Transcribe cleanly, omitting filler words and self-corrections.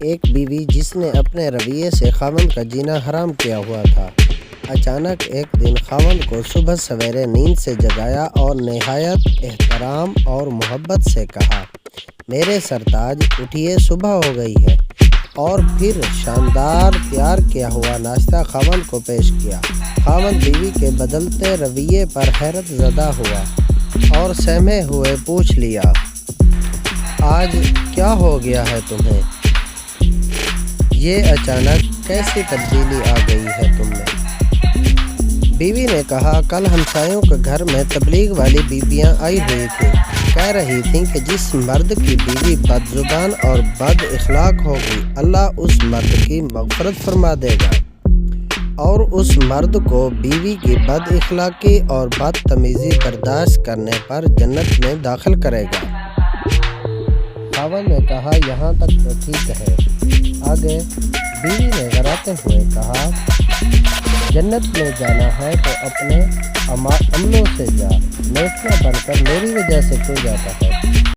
ایک بیوی جس نے اپنے رویے سے خاوند کا جینا حرام کیا ہوا تھا، اچانک ایک دن خاوند کو صبح سویرے نیند سے جگایا اور نہایت احترام اور محبت سے کہا، میرے سرتاج اٹھیے، صبح ہو گئی ہے، اور پھر شاندار تیار کیا ہوا ناشتہ خاوند کو پیش کیا۔ خاوند بیوی کے بدلتے رویے پر حیرت زدہ ہوا اور سہمے ہوئے پوچھ لیا، آج کیا ہو گیا ہے تمہیں؟ یہ اچانک کیسی تبدیلی آ گئی ہے تم میں؟ بیوی نے کہا، کل ہمسایوں کے گھر میں تبلیغ والی بیویاں آئی ہوئی تھیں، کہہ رہی تھیں کہ جس مرد کی بیوی بد زبان اور بد اخلاق ہوگی، اللہ اس مرد کی مغفرت فرما دے گا اور اس مرد کو بیوی کی بد اخلاقی اور بد تمیزی برداشت کرنے پر جنت میں داخل کرے گا۔ خاوند نے کہا، یہاں تک تو ٹھیک ہے، آگے؟ بیوی نے غراتے ہوئے کہا، جنت میں جانا ہے تو اپنے عملوں سے جا، نیستہ بن کر میری وجہ سے کیوں جاتا ہے؟